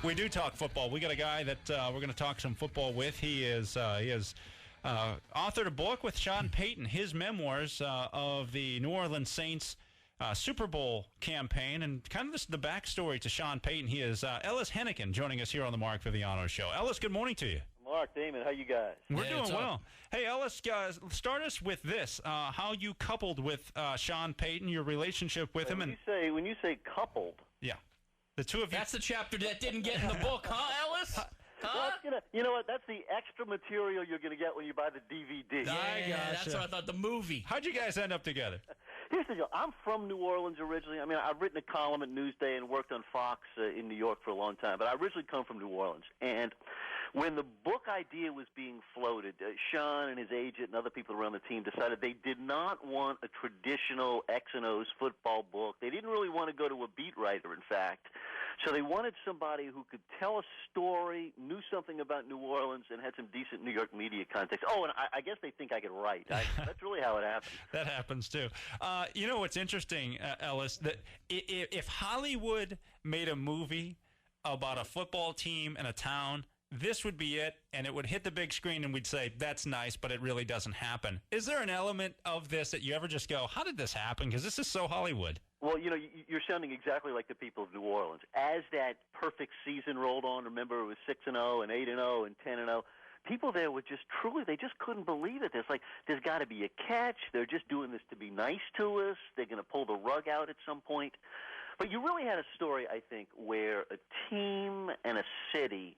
We do talk football. We got a guy that we're going to talk some football with. He has authored a book with Sean Payton, his memoirs of the New Orleans Saints Super Bowl campaign, and kind of the backstory to Sean Payton. He is Ellis Henican joining us here on the Mark Viviano Show. Ellis, good morning to you. Mark, Damon, how you guys? We're doing well. Hey, Ellis, start us with this. How you coupled with Sean Payton, your relationship with him. When you say coupled. Yeah. The two of you. That's the chapter that didn't get in the book, huh, Ellis? Huh? Well, you know what? That's the extra material you're going to get when you buy the DVD. Yeah, that's what I thought, the movie. How'd you guys end up together? Here's the deal. I'm from New Orleans originally. I mean, I've written a column at Newsday and worked on Fox in New York for a long time, but I originally come from New Orleans. And when the book idea was being floated, Sean and his agent and other people around the team decided they did not want a traditional X and O's football book. They didn't really want to go to a beat writer, in fact. So they wanted somebody who could tell a story, knew something about New Orleans, and had some decent New York media context. Oh, and I guess they think I could write. That's really how it happened. That happens, too. You know what's interesting, Ellis, that if Hollywood made a movie about a football team and a town, this would be it, and it would hit the big screen, and we'd say, that's nice, but it really doesn't happen. Is there an element of this that you ever just go, how did this happen? Because this is so Hollywood. Well, you know, you're sounding exactly like the people of New Orleans. As that perfect season rolled on, remember it was 6-0 and 8-0 and 10-0. People there were just truly, they just couldn't believe it. There's got to be a catch. They're just doing this to be nice to us. They're going to pull the rug out at some point. But you really had a story, I think, where a team and a city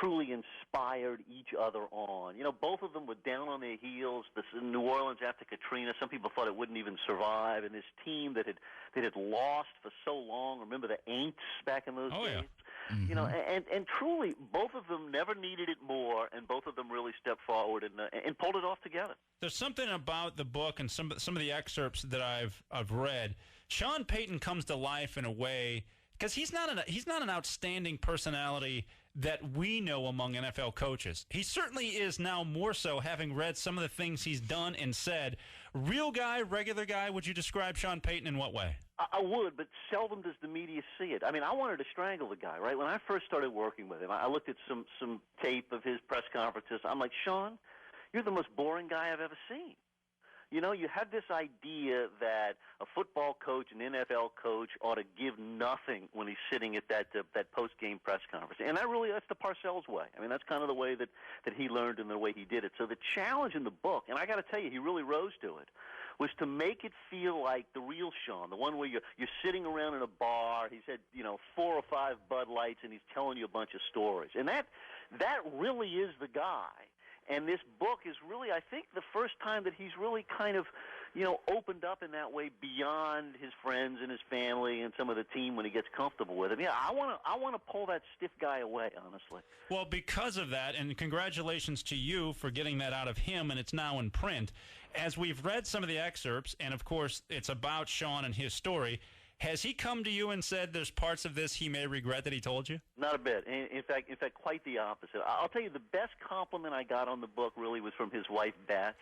truly inspired each other on. You know, both of them were down on their heels. In New Orleans after Katrina, some people thought it wouldn't even survive. And this team that had lost for so long, remember the Aints back in those days? Yeah. Mm-hmm. You know, and truly, both of them never needed it more, and both of them really stepped forward and pulled it off together. There's something about the book and some of the excerpts that I've read. Sean Payton comes to life in a way, because he's not an outstanding personality that we know among NFL coaches. He certainly is now more so, having read some of the things he's done and said. Real guy, regular guy, would you describe Sean Payton in what way? I would, but seldom does the media see it. I mean, I wanted to strangle the guy, right? When I first started working with him, I looked at some tape of his press conferences. I'm like, Sean, you're the most boring guy I've ever seen. You know, you have this idea that a football coach, an NFL coach, ought to give nothing when he's sitting at that post-game press conference. And that's the Parcells way. I mean, that's kind of the way that he learned and the way he did it. So the challenge in the book, and I got to tell you, he really rose to it, was to make it feel like the real Sean, the one where you're sitting around in a bar, he's had, 4 or 5 Bud Lights, and he's telling you a bunch of stories. And that really is the guy. And this book is really, I think, the first time that he's really kind of, opened up in that way beyond his friends and his family and some of the team when he gets comfortable with him. Yeah, I want to pull that stiff guy away, honestly. Well, because of that, and congratulations to you for getting that out of him, and it's now in print. As we've read some of the excerpts, and of course it's about Sean and his story, has he come to you and said there's parts of this he may regret that he told you? Not a bit. In fact, quite the opposite. I'll tell you, the best compliment I got on the book really was from his wife, Beth,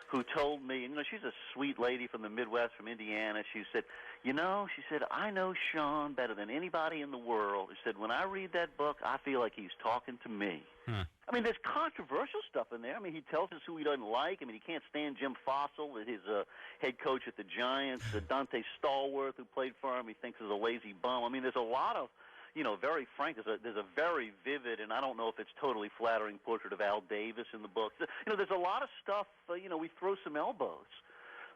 who told me, she's a sweet lady from the Midwest, from Indiana. She said, I know Sean better than anybody in the world. She said, when I read that book, I feel like he's talking to me. Huh. I mean, there's controversial stuff in there. I mean, he tells us who he doesn't like. I mean, he can't stand Jim Fossil, his head coach at the Giants, Dante Stallworth, who played for him, he thinks is a lazy bum. I mean, there's a lot of, very frank, there's a very vivid, and I don't know if it's totally flattering, portrait of Al Davis in the book. There's a lot of stuff, we throw some elbows.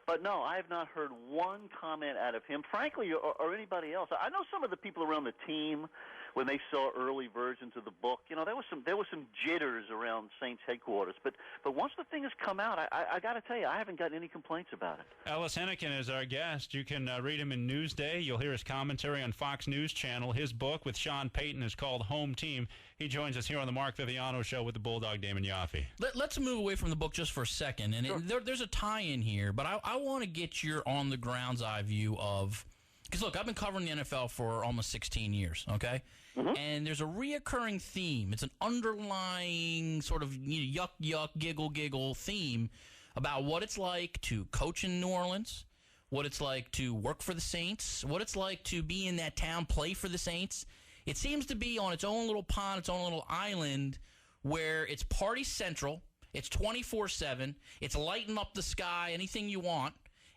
But no, I have not heard one comment out of him, frankly, or anybody else. I know some of the people around the team, when they saw early versions of the book, there was some jitters around Saints headquarters. But once the thing has come out, I got to tell you, I haven't gotten any complaints about it. Ellis Henican is our guest. You can read him in Newsday. You'll hear his commentary on Fox News Channel. His book with Sean Payton is called Home Team. He joins us here on the Mark Viviano Show with the Bulldog Damon Yaffe. Let's move away from the book just for a second. And sure. There's a tie-in here, but I want to get your on-the-grounds eye view of... Because, look, I've been covering the NFL for almost 16 years, okay? Mm-hmm. And there's a reoccurring theme. It's an underlying sort of yuck, yuck, giggle, giggle theme about what it's like to coach in New Orleans, what it's like to work for the Saints, what it's like to be in that town, play for the Saints. It seems to be on its own little pond, its own little island, where it's party central, it's 24/7, it's lighting up the sky, anything you want,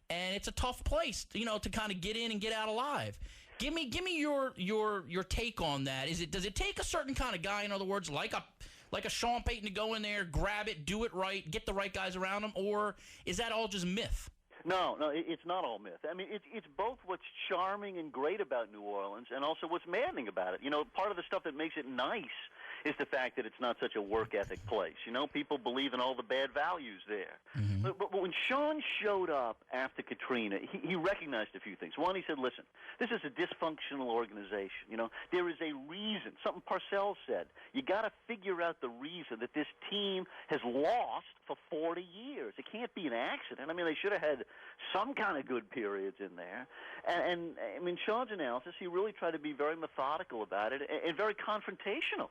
and it's a tough place, to kind of get in and get out alive. Give me your take on that. Does it take a certain kind of guy, in other words, like a Sean Payton, to go in there, grab it, do it right, get the right guys around him, or is that all just myth? No, it's not all myth. I mean, it's both what's charming and great about New Orleans and also what's maddening about it. Part of the stuff that makes it nice is the fact that it's not such a work ethic place. People believe in all the bad values there. Mm-hmm. But when Sean showed up after Katrina, he recognized a few things. One, he said, listen, this is a dysfunctional organization. There is a reason, something Parcells said. You got to figure out the reason that this team has lost for 40 years. It can't be an accident. I mean, they should have had some kind of good periods in there. And I mean, Sean's analysis, he really tried to be very methodical about it and very confrontational.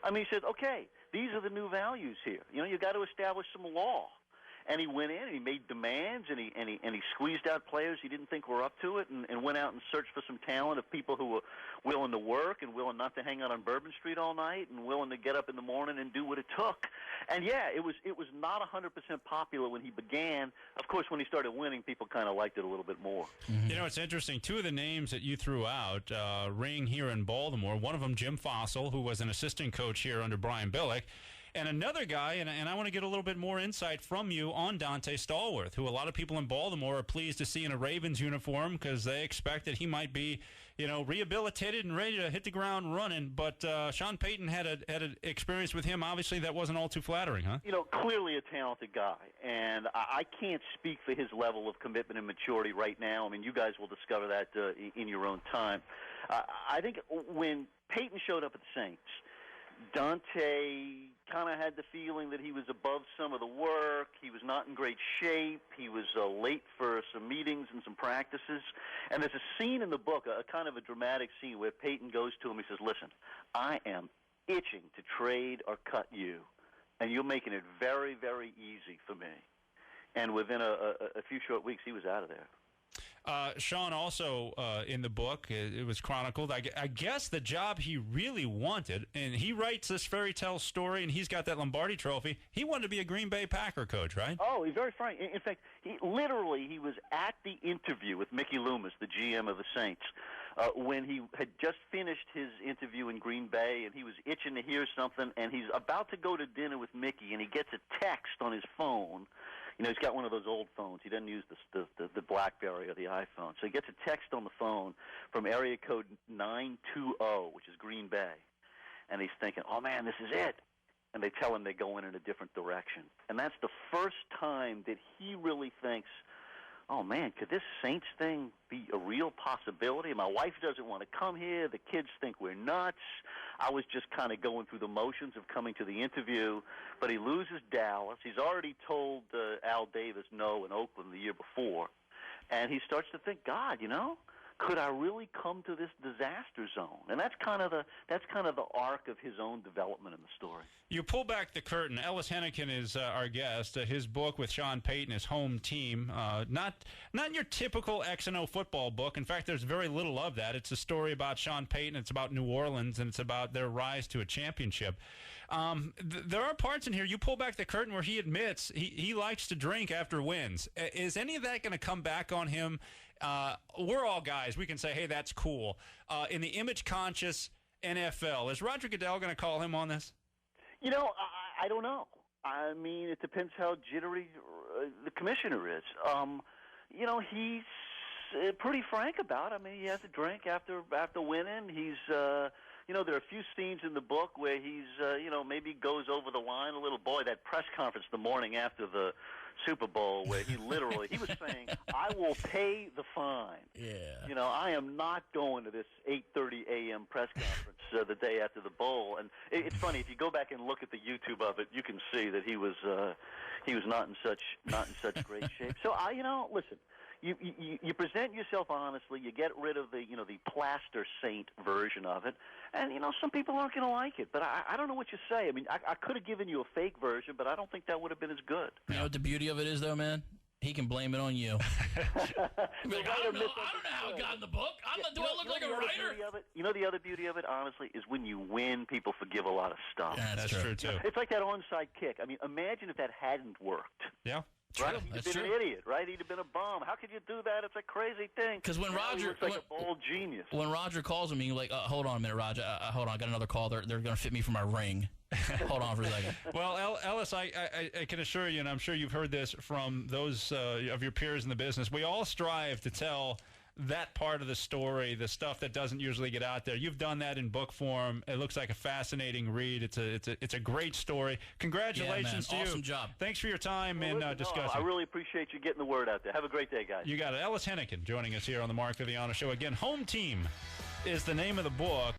I mean, he said, okay, these are the new values here. You got to establish some law. And he went in and he made demands and he squeezed out players he didn't think were up to it and went out and searched for some talent of people who were willing to work and willing not to hang out on Bourbon Street all night and willing to get up in the morning and do what it took. And yeah, it was not 100% popular when he began. Of course, when he started winning, people kind of liked it a little bit more. Mm-hmm. It's interesting. Two of the names that you threw out ring here in Baltimore. One of them, Jim Fossil, who was an assistant coach here under Brian Billick. And another guy, and I want to get a little bit more insight from you on Dante Stallworth, who a lot of people in Baltimore are pleased to see in a Ravens uniform because they expect that he might be, rehabilitated and ready to hit the ground running. But Sean Payton had an experience with him, obviously, that wasn't all too flattering, huh? Clearly a talented guy, and I can't speak for his level of commitment and maturity right now. I mean, you guys will discover that in your own time. I think when Payton showed up at the Saints, Dante kind of had the feeling that he was above some of the work. He was not in great shape. He was late for some meetings and some practices. And there's a scene in the book, a kind of a dramatic scene, where Payton goes to him. He says, listen, I am itching to trade or cut you, and you're making it very, very easy for me. And within a few short weeks, he was out of there. Sean, also in the book, it was chronicled, I guess the job he really wanted, and he writes this fairy tale story, and he's got that Lombardi trophy. He wanted to be a Green Bay Packer coach, right? Oh, he's very frank. In fact, he was at the interview with Mickey Loomis, the GM of the Saints, when he had just finished his interview in Green Bay, and he was itching to hear something, and he's about to go to dinner with Mickey, and he gets a text on his phone. He's got one of those old phones. He doesn't use the BlackBerry or the iPhone. So he gets a text on the phone from area code 920, which is Green Bay. And he's thinking, oh, man, this is it. And they tell him they're going in a different direction. And that's the first time that he really thinks, oh, man, could this Saints thing be a real possibility? My wife doesn't want to come here. The kids think we're nuts. I was just kind of going through the motions of coming to the interview. But he loses Dallas. He's already told Al Davis no in Oakland the year before. And he starts to think, God, could I really come to this disaster zone? And that's kind of the arc of his own development in the story. You pull back the curtain. Ellis Henican is our guest. His book with Sean Payton, his home team, not your typical X&O football book. In fact, there's very little of that. It's a story about Sean Payton. It's about New Orleans, and it's about their rise to a championship. There are parts in here, you pull back the curtain, where he admits he likes to drink after wins. Is any of that going to come back on him? We're all guys. We can say, hey, that's cool. In the image-conscious NFL, is Roger Goodell going to call him on this? I don't know. I mean, it depends how jittery the commissioner is. He's pretty frank about it. I mean, he has a drink after winning. He's, there are a few scenes in the book where he's, maybe goes over the line a little. Boy, that press conference the morning after the Super Bowl where he was saying, I will pay the fine. Yeah. I am not going to this 8:30 a.m. press conference the day after the bowl. And it's funny, if you go back and look at the YouTube of it, you can see that he was not in such great shape. So listen, you present yourself honestly, you get rid of the plaster saint version of it, and some people aren't going to like it. But I don't know what you say. I mean, I could have given you a fake version, but I don't think that would have been as good. You know what the beauty of it is, though, man? he can blame it on you. Like, I don't know how it got in the book. Do I look like a writer? You know the other beauty of it, honestly, is when you win, people forgive a lot of stuff. Yeah, That's true, too. It's like that onside kick. I mean, imagine if that hadn't worked. Yeah. Right? He'd have been an idiot, right? He'd have been a bum. How could you do that? It's a crazy thing. Because when Roger looks like a bold genius. When Roger calls him, he's like, hold on a minute, Roger. Hold on, I got another call. They're going to fit me for my ring. Hold on for a second. Well, Ellis, I can assure you, and I'm sure you've heard this from those of your peers in the business, we all strive to tell that part of the story, the stuff that doesn't usually get out there. You've done that in book form. It looks like a fascinating read. It's a great story. Congratulations to you. Awesome job. Thanks for your time and discussing. I really appreciate you getting the word out there. Have a great day, guys. You got it. Ellis Henican joining us here on the Mark Viviano Show. Again, Home Team is the name of the book.